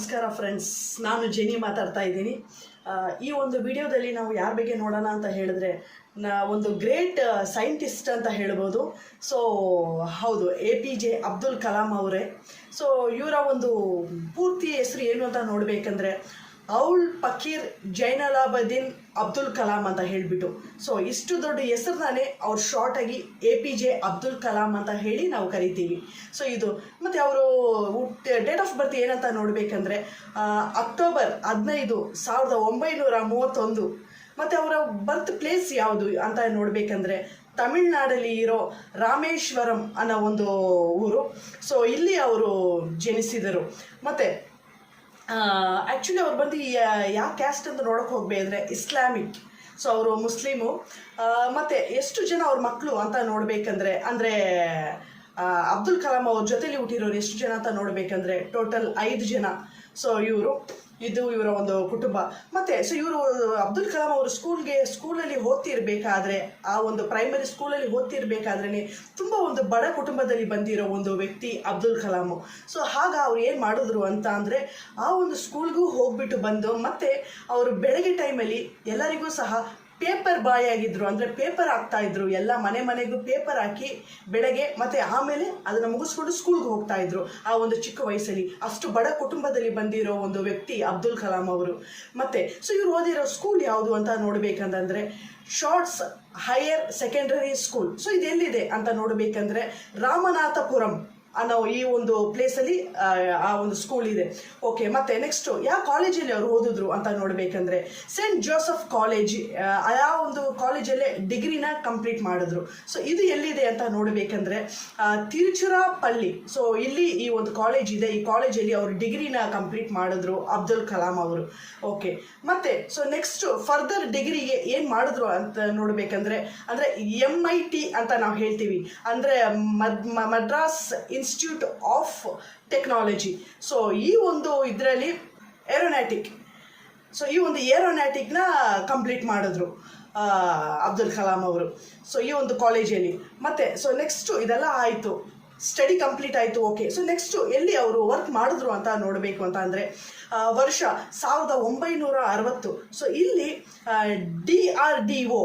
ನಮಸ್ಕಾರ ಫ್ರೆಂಡ್ಸ್, ನಾನು ಜೆನಿ ಮಾತಾಡ್ತಾ ಇದ್ದೀನಿ. ಈ ಒಂದು ವಿಡಿಯೋದಲ್ಲಿ ನಾವು ಯಾರ ಬಗ್ಗೆ ನೋಡೋಣ ಅಂತ ಹೇಳಿದ್ರೆ, ಒಂದು ಗ್ರೇಟ್ ಸೈಂಟಿಸ್ಟ್ ಅಂತ ಹೇಳ್ಬೋದು. ಸೊ ಹೌದು, APJ ಅಬ್ದುಲ್ ಕಲಾಂ ಅವರೇ. ಸೊ ಇವರ ಒಂದು ಪೂರ್ತಿ ಹೆಸರು ಏನು ಅಂತ ನೋಡಬೇಕಂದ್ರೆ ಔಲ್ ಫಕೀರ್ ಜೈನಲಾಬದ್ದೀನ್ ಅಬ್ದುಲ್ ಕಲಾಂ ಅಂತ ಹೇಳಿಬಿಟ್ಟು. ಸೊ ಇಷ್ಟು ದೊಡ್ಡ ಹೆಸರನ್ನೇ ಅವ್ರು ಶಾರ್ಟಾಗಿ APJ ಅಬ್ದುಲ್ ಕಲಾಂ ಅಂತ ಹೇಳಿ ನಾವು ಕರಿತೀವಿ. ಸೊ ಇದು ಮತ್ತು ಅವರು ಡೇಟ್ ಆಫ್ ಬರ್ತ್ ಏನಂತ ನೋಡಬೇಕಂದ್ರೆ ಅಕ್ಟೋಬರ್ 15, 1931. ಮತ್ತು ಅವರ ಬರ್ತ್ ಪ್ಲೇಸ್ ಯಾವುದು ಅಂತ ನೋಡಬೇಕಂದ್ರೆ ತಮಿಳ್ನಾಡಲ್ಲಿ ಇರೋ ರಾಮೇಶ್ವರಂ ಅನ್ನೋ ಒಂದು ಊರು. ಸೊ ಇಲ್ಲಿ ಅವರು ಜನಿಸಿದರು. ಮತ್ತು ಆ್ಯಕ್ಚುಲಿ ಅವ್ರು ಬಂದು ಯಾವ ಕ್ಯಾಸ್ಟ್ ಅಂತ ನೋಡೋಕೆ ಹೋಗಬೇಕಂದ್ರೆ ಇಸ್ಲಾಮಿಕ್. ಸೊ ಅವರು ಮುಸ್ಲಿಮು. ಮತ್ತು ಎಷ್ಟು ಜನ ಅವ್ರ ಮಕ್ಕಳು ಅಂತ ನೋಡಬೇಕಂದ್ರೆ ಅಬ್ದುಲ್ ಕಲಾಂ ಅವ್ರ ಜೊತೆಲಿ ಹುಟ್ಟಿರೋರು ಎಷ್ಟು ಜನ ಅಂತ ನೋಡಬೇಕಂದ್ರೆ ಟೋಟಲ್ 5 ಜನ. ಸೊ ಇದು ಇವರ ಒಂದು ಕುಟುಂಬ. ಮತ್ತು ಸೊ ಇವರು ಅಬ್ದುಲ್ ಕಲಾಂ ಅವರು ಸ್ಕೂಲಲ್ಲಿ ಓದ್ತಿರ್ಬೇಕಾದ್ರೆ, ಆ ಒಂದು ಪ್ರೈಮರಿ ಸ್ಕೂಲಲ್ಲಿ ಓದ್ತಿರ್ಬೇಕಾದ್ರೇ ತುಂಬ ಒಂದು ಬಡ ಕುಟುಂಬದಲ್ಲಿ ಬಂದಿರೋ ಒಂದು ವ್ಯಕ್ತಿ ಅಬ್ದುಲ್ ಕಲಾಮು. ಸೊ ಅವ್ರು ಏನು ಮಾಡಿದ್ರು ಅಂತ ಅಂದರೆ, ಆ ಒಂದು ಸ್ಕೂಲ್ಗೂ ಹೋಗ್ಬಿಟ್ಟು ಬಂದು ಮತ್ತು ಅವರು ಬೆಳಗ್ಗೆ ಟೈಮಲ್ಲಿ ಎಲ್ಲರಿಗೂ ಸಹ ಪೇಪರ್ ಬಾಯ್ ಆಗಿದ್ರು. ಅಂದರೆ ಪೇಪರ್ ಹಾಕ್ತಾಯಿದ್ರು, ಎಲ್ಲ ಮನೆಗೂ ಪೇಪರ್ ಹಾಕಿ ಬೆಳಗ್ಗೆ, ಮತ್ತು ಆಮೇಲೆ ಅದನ್ನು ಮುಗಿಸ್ಕೊಂಡು ಸ್ಕೂಲ್ಗೆ ಹೋಗ್ತಾಯಿದ್ರು. ಆ ಒಂದು ಚಿಕ್ಕ ವಯಸ್ಸಲ್ಲಿ ಅಷ್ಟು ಬಡ ಕುಟುಂಬದಲ್ಲಿ ಬಂದಿರೋ ಒಂದು ವ್ಯಕ್ತಿ ಅಬ್ದುಲ್ ಕಲಾಂ ಅವರು. ಮತ್ತು ಸೊ ಇವ್ರು ಓದಿರೋ ಸ್ಕೂಲ್ ಯಾವುದು ಅಂತ ನೋಡಬೇಕಂತಂದರೆ shorts higher secondary school. So ಇದು ಎಲ್ಲಿದೆ ಅಂತ ನೋಡಬೇಕಂದ್ರೆ ರಾಮನಾಥಪುರಂ ಅನ್ನೋ ಈ ಒಂದು ಪ್ಲೇಸಲ್ಲಿ ಆ ಒಂದು ಸ್ಕೂಲ್ ಇದೆ. ಓಕೆ, ಮತ್ತು ನೆಕ್ಸ್ಟು ಯಾವ ಕಾಲೇಜಲ್ಲಿ ಅವರು ಓದಿದ್ರು ಅಂತ ನೋಡಬೇಕಂದ್ರೆ ಸೇಂಟ್ ಜೋಸೆಫ್ ಕಾಲೇಜ್. ಆ ಒಂದು ಕಾಲೇಜಲ್ಲೇ ಡಿಗ್ರಿನ ಕಂಪ್ಲೀಟ್ ಮಾಡಿದ್ರು. ಸೊ ಇದು ಎಲ್ಲಿದೆ ಅಂತ ನೋಡಬೇಕಂದ್ರೆ ತಿರುಚಿರಾಪಳ್ಳಿ. ಸೊ ಇಲ್ಲಿ ಈ ಒಂದು ಕಾಲೇಜ್ ಇದೆ. ಈ ಕಾಲೇಜಲ್ಲಿ ಅವರು ಡಿಗ್ರಿನ ಕಂಪ್ಲೀಟ್ ಮಾಡಿದ್ರು ಅಬ್ದುಲ್ ಕಲಾಂ ಅವರು. ಓಕೆ, ಮತ್ತು ಸೊ ನೆಕ್ಸ್ಟು ಫರ್ದರ್ ಡಿಗ್ರಿಗೆ ಏನು ಮಾಡಿದ್ರು ಅಂತ ನೋಡಬೇಕಂದ್ರೆ MIT ಅಂತ ನಾವು ಹೇಳ್ತೀವಿ, ಅಂದರೆ Madras institute of technology. So ಈ ಒಂದು ಇದರಲ್ಲಿ ಏರೋನಾಟಿಕ್. ಸೊ ಈ ಒಂದು ಏರೋನಾಟಿಕ್ನ ಕಂಪ್ಲೀಟ್ ಮಾಡಿದ್ರು ಅಬ್ದುಲ್ ಕಲಾಂ ಅವರು. ಸೊ ಈ ಒಂದು ಕಾಲೇಜಲ್ಲಿ. ಮತ್ತು ಸೊ ನೆಕ್ಸ್ಟು ಇದೆಲ್ಲ ಆಯಿತು, ಸ್ಟಡಿ ಕಂಪ್ಲೀಟ್ ಆಯಿತು. ಓಕೆ, ಸೊ ನೆಕ್ಸ್ಟು ಎಲ್ಲಿ ಅವರು ವರ್ಕ್ ಮಾಡಿದ್ರು ಅಂತ ನೋಡಬೇಕು ಅಂತ ಅಂದರೆ ವರ್ಷ 1960. ಸೊ ಇಲ್ಲಿ DRDO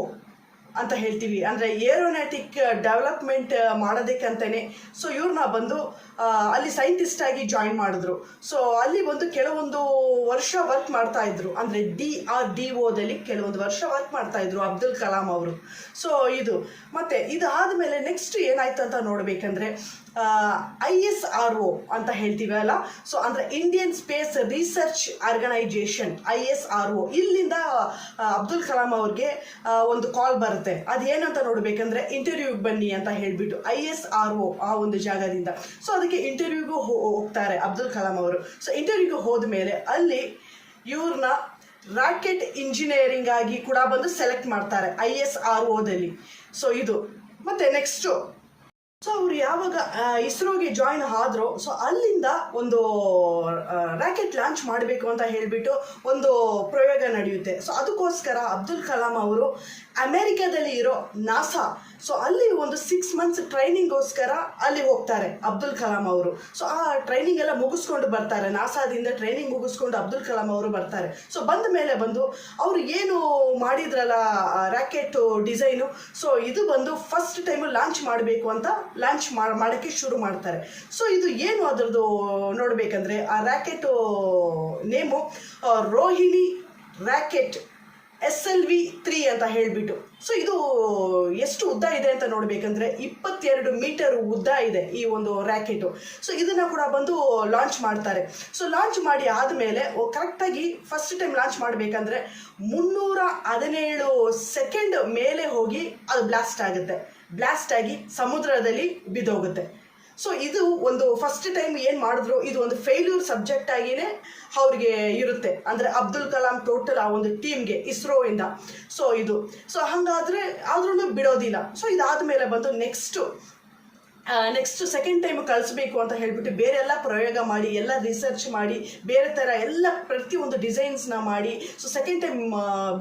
ಅಂತ ಹೇಳ್ತೀವಿ, ಅಂದರೆ ಏರೋನಾಟಿಕ್ ಡೆವಲಪ್ಮೆಂಟ್ ಮಾಡೋದಕ್ಕಂತಲೇ. ಸೊ ಇವ್ರನ್ನ ಬಂದು ಅಲ್ಲಿ ಸೈಂಟಿಸ್ಟಾಗಿ ಜಾಯಿನ್ ಮಾಡಿದ್ರು. ಸೊ ಅಲ್ಲಿ ಬಂದು ಕೆಲವೊಂದು ವರ್ಷ ವರ್ಕ್ ಮಾಡ್ತಾಯಿದ್ರು, ಅಂದರೆ DRDOದಲ್ಲಿ ಕೆಲವೊಂದು ವರ್ಷ ವರ್ಕ್ ಮಾಡ್ತಾಯಿದ್ರು ಅಬ್ದುಲ್ ಕಲಾಂ ಅವರು. ಸೊ ಇದು ಮತ್ತು ಇದಾದಮೇಲೆ ನೆಕ್ಸ್ಟ್ ಏನಾಯ್ತು ಅಂತ ನೋಡಬೇಕಂದ್ರೆ ISRO ಅಂತ ಹೇಳ್ತೀವಲ್ಲ. ಸೊ ಅಂದರೆ Indian space research organisation, ISRO. ಇಲ್ಲಿಂದ ಅಬ್ದುಲ್ ಕಲಾಂ ಅವ್ರಿಗೆ ಒಂದು ಕಾಲ್ ಬರುತ್ತೆ. ಅದೇನಂತ ನೋಡಬೇಕಂದ್ರೆ ಇಂಟರ್ವ್ಯೂಗೆ ಬನ್ನಿ ಅಂತ ಹೇಳಿಬಿಟ್ಟು ISRO ಆ ಒಂದು ಜಾಗದಿಂದ. ಸೊ ಅದಕ್ಕೆ ಇಂಟರ್ವ್ಯೂಗೂ ಹೋಗ್ತಾರೆ ಅಬ್ದುಲ್ ಕಲಾಂ ಅವರು. ಸೊ ಇಂಟರ್ವ್ಯೂಗೆ ಹೋದ ಮೇಲೆ ಅಲ್ಲಿ ಇವ್ರನ್ನ ರಾಕೆಟ್ ಇಂಜಿನಿಯರಿಂಗ್ ಆಗಿ ಕೂಡ ಬಂದು ಸೆಲೆಕ್ಟ್ ಮಾಡ್ತಾರೆ ISROದಲ್ಲಿ. ಸೊ ಇದು ಮತ್ತು ನೆಕ್ಸ್ಟು ಸೊ ಅವರು ಯಾವಾಗ ಇಸ್ರೋಗೆ ಜಾಯಿನ್ ಆದರು, ಸೊ ಅಲ್ಲಿಂದ ಒಂದು ರಾಕೆಟ್ ಲಾಂಚ್ ಮಾಡಬೇಕು ಅಂತ ಹೇಳಿಬಿಟ್ಟು ಒಂದು ಪ್ರಯೋಗ ನಡೆಯುತ್ತೆ. ಸೊ ಅದಕ್ಕೋಸ್ಕರ ಅಬ್ದುಲ್ ಕಲಾಂ ಅವರು ಅಮೇರಿಕಾದಲ್ಲಿ ಇರೋ ನಾಸಾ, ಸೊ ಅಲ್ಲಿ ಒಂದು 6 months ಟ್ರೈನಿಂಗ್ಗೋಸ್ಕರ ಅಲ್ಲಿ ಹೋಗ್ತಾರೆ ಅಬ್ದುಲ್ ಕಲಾಂ ಅವರು. ಸೊ ಆ ಟ್ರೈನಿಂಗ್ ಎಲ್ಲ ಮುಗಿಸ್ಕೊಂಡು ಬರ್ತಾರೆ, ನಾಸಾದಿಂದ ಟ್ರೈನಿಂಗ್ ಮುಗಿಸ್ಕೊಂಡು ಅಬ್ದುಲ್ ಕಲಾಂ ಅವರು ಬರ್ತಾರೆ. ಸೊ ಬಂದ ಮೇಲೆ ಬಂದು ಅವರು ಏನು ಮಾಡಿದ್ರಲ್ಲ ರಾಕೆಟ್ ಡಿಸೈನು, ಸೊ ಇದು ಬಂದು ಫಸ್ಟ್ ಟೈಮು ಲಾಂಚ್ ಮಾಡಬೇಕು ಅಂತ ಲಾಂಚ್ ಮಾಡೋಕ್ಕೆ ಶುರು ಮಾಡ್ತಾರೆ. ಸೊ ಇದು ಏನು ಅದರದ್ದು ನೋಡಬೇಕಂದ್ರೆ ಆ rocket name Rohini rocket SLV-3 ಅಂತ ಹೇಳಿಬಿಟ್ಟು. ಸೊ ಇದು ಎಷ್ಟು ಉದ್ದ ಇದೆ ಅಂತ ನೋಡಬೇಕಂದ್ರೆ 22 ಮೀಟರ್ ಉದ್ದ ಇದೆ ಈ ಒಂದು ರ್ಯಾಕೆಟು. ಸೊ ಇದನ್ನು ಕೂಡ ಬಂದು ಲಾಂಚ್ ಮಾಡ್ತಾರೆ. ಸೊ ಲಾಂಚ್ ಮಾಡಿ ಆದಮೇಲೆ ಕರೆಕ್ಟಾಗಿ ಫಸ್ಟ್ ಟೈಮ್ ಲಾಂಚ್ ಮಾಡಬೇಕಂದ್ರೆ 317 ಸೆಕೆಂಡ್ ಮೇಲೆ ಹೋಗಿ ಅದು ಬ್ಲಾಸ್ಟ್ ಆಗುತ್ತೆ. ಬ್ಲಾಸ್ಟ್ ಆಗಿ ಸಮುದ್ರದಲ್ಲಿ ಬಿದ್ದೋಗುತ್ತೆ. ಸೊ ಇದು ಒಂದು ಫಸ್ಟ್ ಟೈಮ್ ಏನು ಮಾಡಿದ್ರು, ಇದು ಒಂದು ಫೇಲ್ಯೂರ್ ಸಬ್ಜೆಕ್ಟ್ ಆಗಿಯೇ ಅವ್ರಿಗೆ ಇರುತ್ತೆ, ಅಂದರೆ ಅಬ್ದುಲ್ ಕಲಾಂ ಟೋಟಲ್ ಆ ಒಂದು ಟೀಮ್ಗೆ ಇಸ್ರೋಯಿಂದ. ಸೊ ಇದು ಸೊ ಹಾಗಾದರೆ ಆದ್ರೂ ಬಿಡೋದಿಲ್ಲ. ಸೊ ಇದಾದಮೇಲೆ ಬಂದು ನೆಕ್ಸ್ಟ್ ಸೆಕೆಂಡ್ ಟೈಮ್ ಕಳಿಸ್ಬೇಕು ಅಂತ ಹೇಳ್ಬಿಟ್ಟು ಬೇರೆ ಎಲ್ಲ ಪ್ರಯೋಗ ಮಾಡಿ, ಎಲ್ಲ ರಿಸರ್ಚ್ ಮಾಡಿ, ಬೇರೆ ಥರ ಎಲ್ಲ ಪ್ರತಿಯೊಂದು ಡಿಸೈನ್ಸ್ನ ಮಾಡಿ, ಸೊ ಸೆಕೆಂಡ್ ಟೈಮ್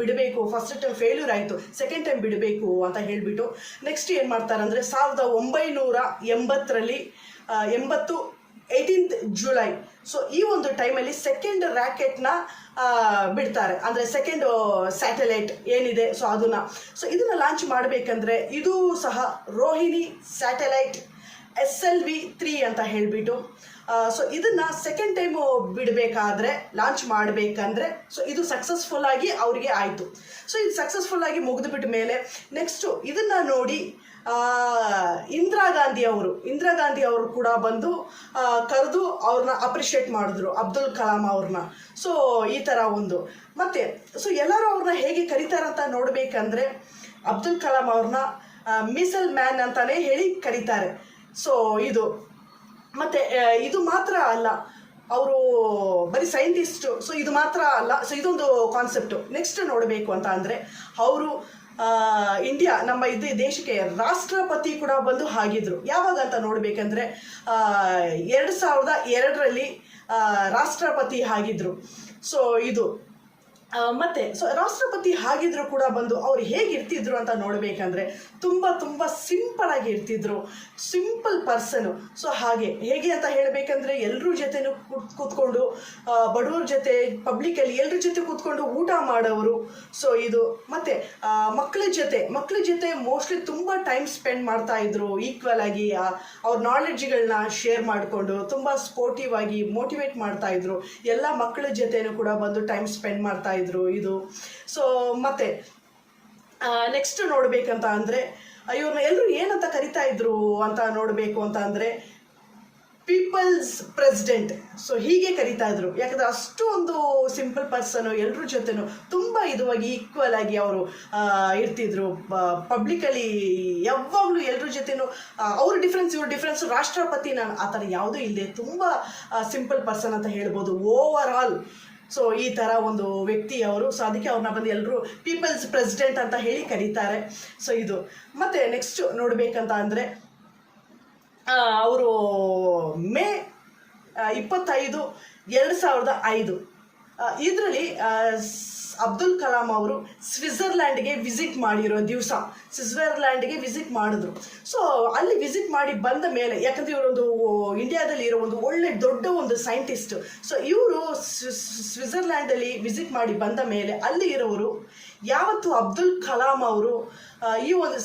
ಬಿಡಬೇಕು. ಫಸ್ಟ್ ಟೈಮ್ ಫೇಲ್ಯೂರ್ ಆಯಿತು, ಸೆಕೆಂಡ್ ಟೈಮ್ ಬಿಡಬೇಕು ಅಂತ ಹೇಳಿಬಿಟ್ಟು ನೆಕ್ಸ್ಟ್ ಏನು ಮಾಡ್ತಾರೆ ಅಂದರೆ 1980 18th ಜುಲೈ. ಸೊ ಈ ಒಂದು ಟೈಮಲ್ಲಿ ಸೆಕೆಂಡ್ ರ್ಯಾಕೆಟ್ನ ಬಿಡ್ತಾರೆ, ಅಂದರೆ ಸೆಕೆಂಡ್ ಸ್ಯಾಟಲೈಟ್ ಏನಿದೆ ಸೊ ಅದನ್ನು. ಸೊ ಇದನ್ನು ಲಾಂಚ್ ಮಾಡಬೇಕಂದ್ರೆ ಇದು ಸಹ ರೋಹಿಣಿ ಸ್ಯಾಟಲೈಟ್ SLV-3 ಅಂತ ಹೇಳಿಬಿಟ್ಟು. ಸೊ ಇದನ್ನು ಸೆಕೆಂಡ್ ಟೈಮು ಬಿಡಬೇಕಾದ್ರೆ, ಲಾಂಚ್ ಮಾಡಬೇಕಂದ್ರೆ ಸೊ ಇದು ಸಕ್ಸಸ್ಫುಲ್ ಆಗಿ ಅವರಿಗೆ ಆಯಿತು. ಸೊ ಇದು ಸಕ್ಸಸ್ಫುಲ್ ಆಗಿ ಮುಗಿದುಬಿಟ್ಟ ಮೇಲೆ ನೆಕ್ಸ್ಟು ಇದನ್ನು ನೋಡಿ ಇಂದಿರಾ ಗಾಂಧಿ ಅವರು ಕೂಡ ಬಂದು ಕರೆದು ಅವ್ರನ್ನ ಅಪ್ರಿಷಿಯೇಟ್ ಮಾಡಿದ್ರು, ಅಬ್ದುಲ್ ಕಲಾಂ ಅವ್ರನ್ನ. ಸೊ ಈ ಥರ ಒಂದು ಮತ್ತು ಸೊ ಎಲ್ಲರೂ ಅವ್ರನ್ನ ಹೇಗೆ ಕರೀತಾರಂತ ನೋಡಬೇಕಂದ್ರೆ ಅಬ್ದುಲ್ ಕಲಾಂ ಅವ್ರನ್ನ ಮಿಸೈಲ್ ಮ್ಯಾನ್ ಅಂತಲೇ ಹೇಳಿ ಕರೀತಾರೆ. ಸೊ ಇದು ಮತ್ತು ಇದು ಮಾತ್ರ ಅಲ್ಲ, ಅವರು ಬರೀ ಸೈಂಟಿಸ್ಟು. ಸೊ ಇದು ಮಾತ್ರ ಅಲ್ಲ, ಸೊ ಇದೊಂದು ಕಾನ್ಸೆಪ್ಟು. ನೆಕ್ಸ್ಟ್ ನೋಡಬೇಕು ಅಂತ ಅಂದರೆ ಅವರು ಇಂಡಿಯಾ ನಮ್ಮ ದೇಶಕ್ಕೆ ರಾಷ್ಟ್ರಪತಿ ಕೂಡ ಬಂದು ಆಗಿದ್ರು. ಯಾವಾಗ ಅಂತ ನೋಡಬೇಕಂದ್ರೆ 2002ರಲ್ಲಿ ರಾಷ್ಟ್ರಪತಿ ಆಗಿದ್ರು. ಸೊ ಇದು ಮತ್ತು ಸೊ ರಾಷ್ಟ್ರಪತಿ ಆಗಿದ್ರು ಕೂಡ ಬಂದು ಅವ್ರು ಹೇಗಿರ್ತಿದ್ರು ಅಂತ ನೋಡಬೇಕಂದ್ರೆ ತುಂಬ ಸಿಂಪಲ್ ಆಗಿ ಇರ್ತಿದ್ರು, ಸಿಂಪಲ್ ಪರ್ಸನು. ಸೊ ಹೇಗೆ ಅಂತ ಹೇಳಬೇಕಂದ್ರೆ ಎಲ್ಲರ ಜೊತೆನೂ ಕೂತ್ಕೊಂಡು ಬಡವ್ರ ಜೊತೆ ಪಬ್ಲಿಕಲ್ಲಿ ಎಲ್ಲರ ಜೊತೆ ಕೂತ್ಕೊಂಡು ಊಟ ಮಾಡೋರು. ಸೊ ಇದು ಮತ್ತು ಮಕ್ಕಳ ಜೊತೆ ಮೋಸ್ಟ್ಲಿ ತುಂಬ ಟೈಮ್ ಸ್ಪೆಂಡ್ ಮಾಡ್ತಾಯಿದ್ರು, ಈಕ್ವಲ್ ಆಗಿ ಅವ್ರ ನಾಲೆಡ್ಜ್ಗಳನ್ನ ಶೇರ್ ಮಾಡಿಕೊಂಡು ತುಂಬ ಸ್ಪೋರ್ಟಿವ್ ಆಗಿ ಮೋಟಿವೇಟ್ ಮಾಡ್ತಾಯಿದ್ರು. ಎಲ್ಲ ಮಕ್ಕಳ ಜೊತೆನೂ ಕೂಡ ಬಂದು ಟೈಮ್ ಸ್ಪೆಂಡ್ ಮಾಡ್ತಾಯಿದ್ರು ಇದು. ಸೊ ಮತ್ತೆ ನೆಕ್ಸ್ಟ್ ನೋಡಬೇಕಂತ ಅಂದರೆ ಇವ್ರನ್ನ ಎಲ್ಲರೂ ಏನಂತ ಕರಿತಾ ಇದ್ರು ಅಂತ ನೋಡಬೇಕು ಅಂತ ಅಂದರೆ ಪೀಪಲ್ಸ್ ಪ್ರೆಸಿಡೆಂಟ್. ಸೊ ಹೀಗೆ ಕರಿತಾ ಇದ್ರು, ಯಾಕಂದರೆ ಅಷ್ಟು ಒಂದು ಸಿಂಪಲ್ ಪರ್ಸನು, ಎಲ್ಲರ ಜೊತೆನೂ ತುಂಬ ಇದುವಾಗಿ ಈಕ್ವಲ್ ಆಗಿ ಅವರು ಇರ್ತಿದ್ರು. ಪಬ್ಲಿಕಲ್ಲಿ ಯಾವಾಗಲೂ ಎಲ್ಲರ ಜೊತೆನೂ ಅವ್ರ ಡಿಫ್ರೆನ್ಸ್ ಇವ್ರ ಡಿಫ್ರೆನ್ಸ್, ರಾಷ್ಟ್ರಪತಿ ನಾನು ಆ ಥರ ಯಾವುದೂ ಇಲ್ಲದೆ ತುಂಬ ಸಿಂಪಲ್ ಪರ್ಸನ್ ಅಂತ ಹೇಳ್ಬೋದು ಓವರ್ ಆಲ್. ಸೊ ಈ ಥರ ಒಂದು ವ್ಯಕ್ತಿ ಅವರು. ಸೊ ಅದಕ್ಕೆ ಅವ್ರನ್ನ ಬಂದು ಎಲ್ಲರೂ ಪೀಪಲ್ಸ್ ಪ್ರೆಸಿಡೆಂಟ್ ಅಂತ ಹೇಳಿ ಕರೀತಾರೆ. ಸೊ ಇದು ಮತ್ತು ನೆಕ್ಸ್ಟ್ ನೋಡಬೇಕಂತ ಅಂದರೆ ಅವರು ಮೇ 25, 2005 ಇದರಲ್ಲಿ ಅಬ್ದುಲ್ ಕಲಾಂ ಅವರು ಸ್ವಿಟ್ಜರ್ಲ್ಯಾಂಡ್ಗೆ ವಿಸಿಟ್ ಮಾಡಿರೋ ದಿವಸ, ಸ್ವಿಟ್ಜರ್ಲ್ಯಾಂಡ್ಗೆ ವಿಸಿಟ್ ಮಾಡಿದ್ರು. ಸೊ ಅಲ್ಲಿ ವಿಸಿಟ್ ಮಾಡಿ ಬಂದ ಮೇಲೆ, ಯಾಕಂದರೆ ಇವರೊಂದು ಇಂಡಿಯಾದಲ್ಲಿ ಇರೋ ಒಂದು ಒಳ್ಳೆ ದೊಡ್ಡ ಒಂದು ಸೈಂಟಿಸ್ಟ್. ಸೊ ಇವರು ಸ್ವಿಟ್ಜರ್ಲ್ಯಾಂಡಲ್ಲಿ ವಿಸಿಟ್ ಮಾಡಿ ಬಂದ ಮೇಲೆ ಅಲ್ಲಿ ಇರೋರು ಯಾವತ್ತು ಅಬ್ದುಲ್ ಕಲಾಂ ಅವರು ಈ ಒಂದು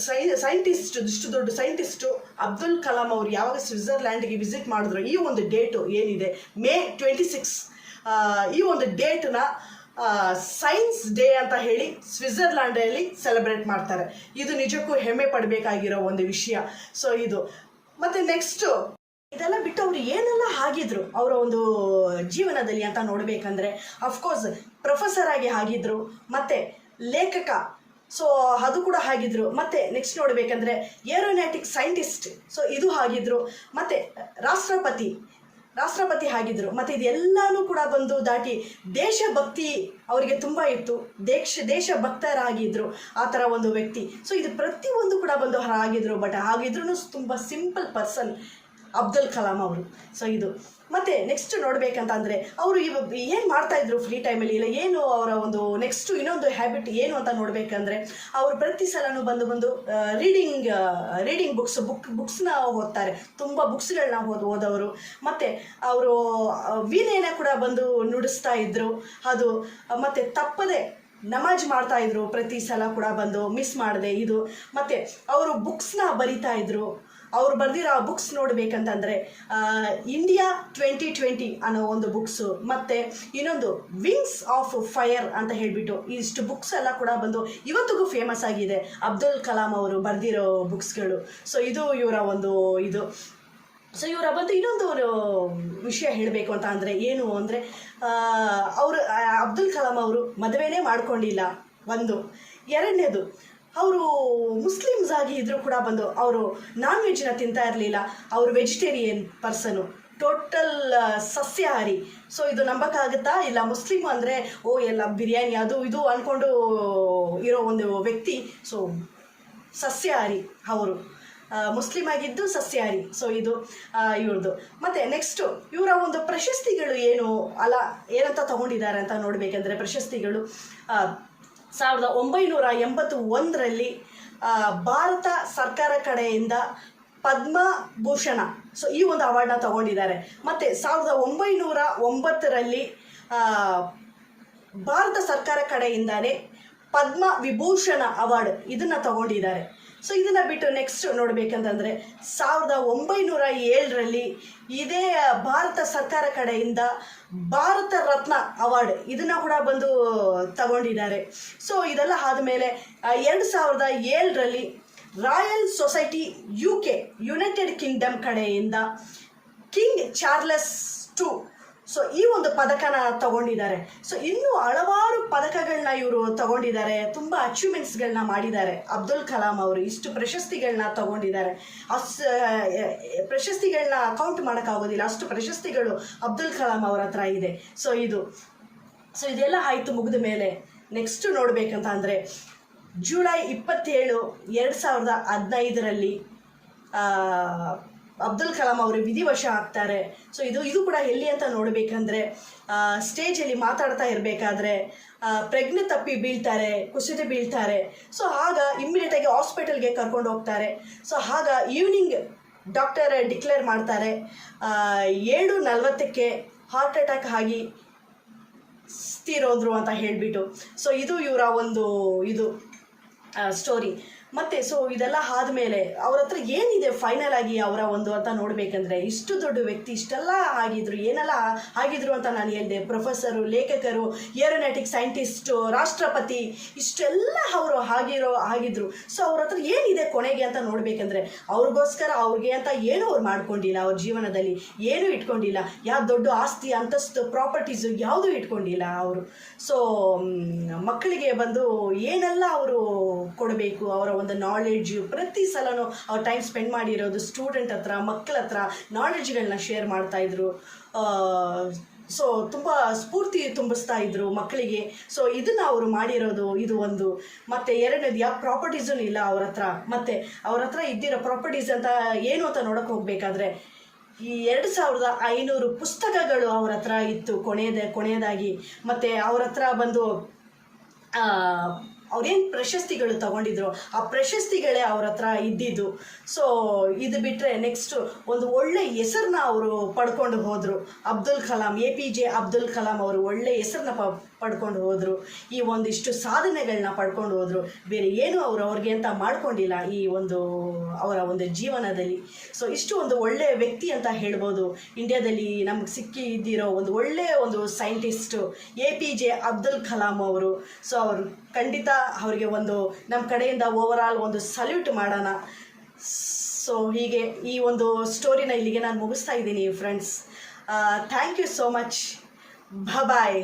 ಸೈಂಟಿಸ್ಟ್, ಇಷ್ಟು ದೊಡ್ಡ ಸೈಂಟಿಸ್ಟು ಅಬ್ದುಲ್ ಕಲಾಂ ಅವರು ಯಾವಾಗ ಸ್ವಿಟ್ಜರ್ಲ್ಯಾಂಡ್ಗೆ ವಿಸಿಟ್ ಮಾಡಿದ್ರು, ಈ ಒಂದು ಡೇಟು ಏನಿದೆ ಮೇ 26, ಈ ಒಂದು ಡೇಟ್ನ ಸೈನ್ಸ್ ಡೇ ಅಂತ ಹೇಳಿ ಸ್ವಿಟ್ಜರ್ಲ್ಯಾಂಡಲ್ಲಿ ಸೆಲೆಬ್ರೇಟ್ ಮಾಡ್ತಾರೆ. ಇದು ನಿಜಕ್ಕೂ ಹೆಮ್ಮೆ ಪಡಬೇಕಾಗಿರೋ ಒಂದು ವಿಷಯ. ಸೊ ಇದು ಮತ್ತು ನೆಕ್ಸ್ಟು ಇದೆಲ್ಲ ಬಿಟ್ಟು ಅವರು ಏನೆಲ್ಲ ಆಗಿದ್ರು ಅವರ ಒಂದು ಜೀವನದಲ್ಲಿ ಅಂತ ನೋಡಬೇಕಂದ್ರೆ ಅಫ್ಕೋರ್ಸ್ ಪ್ರೊಫೆಸರ್ ಆಗಿ ಆಗಿದ್ರು, ಮತ್ತು ಲೇಖಕ, ಸೊ ಅದು ಕೂಡ ಆಗಿದ್ರು. ಮತ್ತು ನೆಕ್ಸ್ಟ್ ನೋಡಬೇಕಂದ್ರೆ ಏರೋನಾಟಿಕ್ ಸೈಂಟಿಸ್ಟ್, ಸೊ ಇದು ಆಗಿದ್ರು. ಮತ್ತು ರಾಷ್ಟ್ರಪತಿ ಆಗಿದ್ರು. ಮತ್ತು ಇದೆಲ್ಲನೂ ಕೂಡ ಬಂದು ದಾಟಿ ದೇಶಭಕ್ತಿ ಅವರಿಗೆ ತುಂಬ ಇತ್ತು, ದೇಶಭಕ್ತರಾಗಿದ್ದರು ಆ ಥರ ಒಂದು ವ್ಯಕ್ತಿ. ಸೊ ಇದು ಪ್ರತಿಯೊಂದು ಕೂಡ ಬಂದು ಆಗಿದ್ರು. ಬಟ್ ಆಗಿದ್ರೂ ತುಂಬ ಸಿಂಪಲ್ ಪರ್ಸನ್ ಅಬ್ದುಲ್ ಕಲಾಂ ಅವರು. ಸೊ ಇದು ಮತ್ತು ನೆಕ್ಸ್ಟ್ ನೋಡಬೇಕಂತ ಅಂದರೆ ಅವರು ಏನು ಮಾಡ್ತಾಯಿದ್ರು ಫ್ರೀ ಟೈಮಲ್ಲಿ, ಇಲ್ಲ ಏನು ಅವರ ಒಂದು ನೆಕ್ಸ್ಟು ಇನ್ನೊಂದು ಹ್ಯಾಬಿಟ್ ಏನು ಅಂತ ನೋಡಬೇಕಂದ್ರೆ ಅವರು ಪ್ರತಿ ಸಲನೂ ಬಂದು ರೀಡಿಂಗ್ ಬುಕ್ಸ್ನ ಓದ್ತಾರೆ. ತುಂಬ ಬುಕ್ಸ್ಗಳನ್ನ ಓದೋರು. ಮತ್ತು ಅವರು ವೀಣೆನ ಕೂಡ ಬಂದು ನುಡಿಸ್ತಾ ಇದ್ದರು. ಅದು ಮತ್ತು ತಪ್ಪದೆ ನಮಾಜ್ ಮಾಡ್ತಾಯಿದ್ರು ಪ್ರತಿ ಸಲ ಕೂಡ ಬಂದು ಮಿಸ್ ಮಾಡದೆ ಇದು. ಮತ್ತು ಅವರು ಬುಕ್ಸ್ನ ಬರಿತಾ ಇದ್ರು. ಅವ್ರು ಬರೆದಿರೋ ಆ ಬುಕ್ಸ್ ನೋಡಬೇಕಂತಂದರೆ ಇಂಡಿಯಾ 2020 ಅನ್ನೋ ಒಂದು ಬುಕ್ಸು, ಮತ್ತು ಇನ್ನೊಂದು ವಿಂಗ್ಸ್ ಆಫ್ ಫೈರ್ ಅಂತ ಹೇಳಿಬಿಟ್ಟು ಇಷ್ಟು ಬುಕ್ಸ್ ಎಲ್ಲ ಕೂಡ ಬಂದು ಇವತ್ತಿಗೂ ಫೇಮಸ್ ಆಗಿದೆ, ಅಬ್ದುಲ್ ಕಲಾಂ ಅವರು ಬರೆದಿರೋ ಬುಕ್ಸ್ಗಳು. ಸೊ ಇದು ಇವರ ಒಂದು ಇದು. ಸೊ ಇವರ ಬಂದು ಇನ್ನೊಂದು ವಿಷಯ ಹೇಳಬೇಕು ಅಂತ ಅಂದರೆ ಏನು ಅಂದರೆ ಅವರು ಅಬ್ದುಲ್ ಕಲಾಂ ಅವರು ಮದುವೆನೇ ಮಾಡ್ಕೊಂಡಿಲ್ಲ ಒಂದು. ಎರಡನೇದು, ಅವರು ಮುಸ್ಲಿಮ್ಸ್ ಆಗಿ ಇದ್ದರೂ ಕೂಡ ಬಂದು ಅವರು ನಾನ್ ವೆಜ್ನ ತಿಂತಾ ಇರಲಿಲ್ಲ. ಅವರು ವೆಜಿಟೇರಿಯನ್ ಪರ್ಸನು, ಟೋಟಲ್ ಸಸ್ಯಾಹಾರಿ. ಸೊ ಇದು ನಂಬಕ್ಕಾಗುತ್ತಾ? ಇಲ್ಲ, ಮುಸ್ಲಿಮ್ ಅಂದರೆ ಎಲ್ಲ ಬಿರಿಯಾನಿ ಅದು ಇದು ಅಂದ್ಕೊಂಡು ಇರೋ ಒಂದು ವ್ಯಕ್ತಿ. ಸೊ ಸಸ್ಯಾಹಾರಿ ಅವರು, ಮುಸ್ಲಿಮ್ ಆಗಿದ್ದು ಸಸ್ಯಾಹಾರಿ. ಸೊ ಇದು ಇವ್ರದ್ದು. ಮತ್ತು ನೆಕ್ಸ್ಟು ಇವರ ಒಂದು ಪ್ರಶಸ್ತಿಗಳು ಏನಂತ ತಗೊಂಡಿದ್ದಾರೆ ಅಂತ ನೋಡಬೇಕಂದ್ರೆ ಪ್ರಶಸ್ತಿಗಳು 1981ರಲ್ಲಿ ಭಾರತ ಸರ್ಕಾರ ಕಡೆಯಿಂದ ಪದ್ಮಭೂಷಣ ಸೊ ಈ ಒಂದು ಅವಾರ್ಡ್ನ ತಗೊಂಡಿದ್ದಾರೆ. ಮತ್ತು 1909ರಲ್ಲಿ ಭಾರತ ಸರ್ಕಾರ ಕಡೆಯಿಂದಾನೇ ಪದ್ಮ ವಿಭೂಷಣ ಅವಾರ್ಡ್ ಇದನ್ನು ತಗೊಂಡಿದ್ದಾರೆ. ಸೊ ಇದನ್ನು ಬಿಟ್ಟು ನೆಕ್ಸ್ಟ್ ನೋಡಬೇಕಂತಂದರೆ 1907ರಲ್ಲಿ ಇದೇ ಭಾರತ ಸರ್ಕಾರ ಕಡೆಯಿಂದ ಭಾರತ ರತ್ನ ಅವಾರ್ಡ್ ಇದನ್ನು ಕೂಡ ಬಂದು ತಗೊಂಡಿದ್ದಾರೆ. ಸೊ ಇದೆಲ್ಲ ಆದಮೇಲೆ 2007ರಲ್ಲಿ Royal Society UK United Kingdom ಕಡೆಯಿಂದ ಕಿಂಗ್ ಚಾರ್ಲೆಸ್ II ಸೊ ಈ ಒಂದು ಪದಕನ ತಗೊಂಡಿದ್ದಾರೆ. ಸೊ ಇನ್ನೂ ಹಲವಾರು ಪದಕಗಳನ್ನ ಇವರು ತಗೊಂಡಿದ್ದಾರೆ, ತುಂಬ ಅಚೀವ್ಮೆಂಟ್ಸ್ಗಳನ್ನ ಮಾಡಿದ್ದಾರೆ. ಅಬ್ದುಲ್ ಕಲಾಂ ಅವರು ಇಷ್ಟು ಪ್ರಶಸ್ತಿಗಳನ್ನ ತಗೊಂಡಿದ್ದಾರೆ. ಪ್ರಶಸ್ತಿಗಳನ್ನ ಕೌಂಟ್ ಮಾಡೋಕ್ಕಾಗೋದಿಲ್ಲ, ಅಷ್ಟು ಪ್ರಶಸ್ತಿಗಳು ಅಬ್ದುಲ್ ಕಲಾಂ ಅವರ ಹತ್ರ ಇದೆ. ಸೊ ಇದೆಲ್ಲ ಆಯಿತು. ಮುಗಿದ ಮೇಲೆ ನೆಕ್ಸ್ಟ್ ನೋಡಬೇಕಂತ ಅಂದರೆ ಜುಲೈ 27, 2015ರಲ್ಲಿ ಅಬ್ದುಲ್ ಕಲಾಂ ಅವರು ವಿಧಿವಶ ಆಗ್ತಾರೆ. ಸೊ ಇದು ಕೂಡ ಎಲ್ಲಿ ಅಂತ ನೋಡಬೇಕಂದ್ರೆ ಸ್ಟೇಜಲ್ಲಿ ಮಾತಾಡ್ತಾ ಇರಬೇಕಾದ್ರೆ ಪ್ರಜ್ಞೆ ತಪ್ಪಿ ಬೀಳ್ತಾರೆ, ಕುಸಿದು ಬೀಳ್ತಾರೆ. ಸೊ ಆಗ ಇಮ್ಮಿಡಿಯೇಟಾಗಿ ಹಾಸ್ಪಿಟಲ್ಗೆ ಕರ್ಕೊಂಡು ಹೋಗ್ತಾರೆ. ಸೊ ಆಗ ಈವ್ನಿಂಗ್ ಡಾಕ್ಟರ್ ಡಿಕ್ಲೇರ್ ಮಾಡ್ತಾರೆ 7:40ಕ್ಕೆ ಹಾರ್ಟ್ ಅಟ್ಯಾಕ್ ಆಗಿ ತೀರೋದ್ರು ಅಂತ ಹೇಳಿಬಿಟ್ಟು. ಸೊ ಇದು ಇವರ ಒಂದು ಸ್ಟೋರಿ. ಮತ್ತು ಸೊ ಇದೆಲ್ಲ ಆದಮೇಲೆ ಅವ್ರ ಹತ್ರ ಏನಿದೆ ಫೈನಲ್ ಆಗಿ ಅವರ ಒಂದು ಅಂತ ನೋಡಬೇಕಂದ್ರೆ ಇಷ್ಟು ದೊಡ್ಡ ವ್ಯಕ್ತಿ ಇಷ್ಟೆಲ್ಲ ಆಗಿದ್ರು, ಏನೆಲ್ಲ ಆಗಿದ್ರು ಅಂತ ನಾನು ಹೇಳಿದೆ. ಪ್ರೊಫೆಸರು, ಲೇಖಕರು, ಏರೋನಾಟಿಕ್ ಸೈಂಟಿಸ್ಟು, ರಾಷ್ಟ್ರಪತಿ, ಇಷ್ಟೆಲ್ಲ ಅವರು ಆಗಿದ್ರು. ಸೊ ಅವ್ರ ಹತ್ರ ಏನಿದೆ ಕೊನೆಗೆ ಅಂತ ನೋಡಬೇಕಂದ್ರೆ ಅವ್ರಿಗೋಸ್ಕರ ಅವ್ರಿಗೆ ಅಂತ ಏನೂ ಅವ್ರು ಮಾಡ್ಕೊಂಡಿಲ್ಲ, ಅವ್ರ ಜೀವನದಲ್ಲಿ ಏನೂ ಇಟ್ಕೊಂಡಿಲ್ಲ. ಯಾವ ದೊಡ್ಡ ಆಸ್ತಿ, ಅಂತಸ್ತು, ಪ್ರಾಪರ್ಟೀಸು ಯಾವುದೂ ಇಟ್ಕೊಂಡಿಲ್ಲ ಅವರು. ಸೊ ಮಕ್ಕಳಿಗೆ ಬಂದು ಏನೆಲ್ಲ ಅವರು ಕೊಡಬೇಕು, ಅವರ ಒಂದು ನಾಲೆಡ್ಜು, ಪ್ರತಿ ಸಲನೂ ಅವ್ರು ಟೈಮ್ ಸ್ಪೆಂಡ್ ಮಾಡಿರೋದು ಸ್ಟೂಡೆಂಟ್ ಹತ್ರ, ಮಕ್ಕಳ ಹತ್ರ ನಾಲೆಡ್ಜ್ಗಳನ್ನ ಶೇರ್ ಮಾಡ್ತಾಯಿದ್ರು. ಸೊ ತುಂಬ ಸ್ಫೂರ್ತಿ ತುಂಬಿಸ್ತಾ ಇದ್ರು ಮಕ್ಕಳಿಗೆ. ಸೊ ಇದನ್ನು ಅವರು ಮಾಡಿರೋದು ಇದು ಒಂದು. ಮತ್ತು ಎರಡನೇದು ಯಾವ ಪ್ರಾಪರ್ಟೀಸೂ ಇಲ್ಲ ಅವ್ರ ಹತ್ರ. ಮತ್ತು ಅವ್ರ ಹತ್ರ ಇದ್ದಿರೋ ಪ್ರಾಪರ್ಟೀಸ್ ಅಂತ ಏನು ಅಂತ ನೋಡೋಕೆ ಹೋಗಬೇಕಾದ್ರೆ ಈ 2500 ಪುಸ್ತಕಗಳು ಅವ್ರ ಹತ್ರ ಇತ್ತು ಕೊನೆಯದಾಗಿ. ಮತ್ತು ಅವ್ರ ಹತ್ರ ಬಂದು ಅವ್ರೇನು ಪ್ರಶಸ್ತಿಗಳು ತಗೊಂಡಿದ್ರು ಆ ಪ್ರಶಸ್ತಿಗಳೇ ಅವ್ರ ಹತ್ರ ಇದ್ದಿದ್ದು. ಸೊ ಇದು ಬಿಟ್ಟರೆ ನೆಕ್ಸ್ಟು ಒಂದು ಒಳ್ಳೆ ಹೆಸರನ್ನ ಅವರು ಪಡ್ಕೊಂಡು ಹೋದರು. ಅಬ್ದುಲ್ ಕಲಾಂ, APJ ಅಬ್ದುಲ್ ಕಲಾಂ ಅವರು ಒಳ್ಳೆ ಹೆಸರನ್ನ ಪಡ್ಕೊಂಡು ಹೋದರು. ಈ ಒಂದಿಷ್ಟು ಸಾಧನೆಗಳನ್ನ ಪಡ್ಕೊಂಡು ಹೋದರು. ಬೇರೆ ಏನು ಅವ್ರಿಗೆ ಅಂತ ಮಾಡ್ಕೊಂಡಿಲ್ಲ ಈ ಒಂದು ಅವರ ಒಂದು ಜೀವನದಲ್ಲಿ. ಸೊ ಇಷ್ಟು ಒಂದು ಒಳ್ಳೆಯ ವ್ಯಕ್ತಿ ಅಂತ ಹೇಳ್ಬೋದು. ಇಂಡಿಯಾದಲ್ಲಿ ನಮ್ಗೆ ಇದ್ದಿರೋ ಒಂದು ಒಳ್ಳೆಯ ಒಂದು ಸೈಂಟಿಸ್ಟು APJ ಅಬ್ದುಲ್ ಕಲಾಂ ಅವರು. ಸೊ ಅವರು ಖಂಡಿತ ಅವರಿಗೆ ಒಂದು ನಮ್ಮ ಕಡೆಯಿಂದ ಓವರಾಲ್ ಒಂದು ಸಲ್ಯೂಟ್ ಮಾಡೋಣ. ಸೊ ಹೀಗೆ ಈ ಒಂದು ಸ್ಟೋರಿನ ಇಲ್ಲಿಗೆ ನಾನು ಮುಗಿಸ್ತಾ ಇದ್ದೀನಿ friends. Thank you so much. Bye.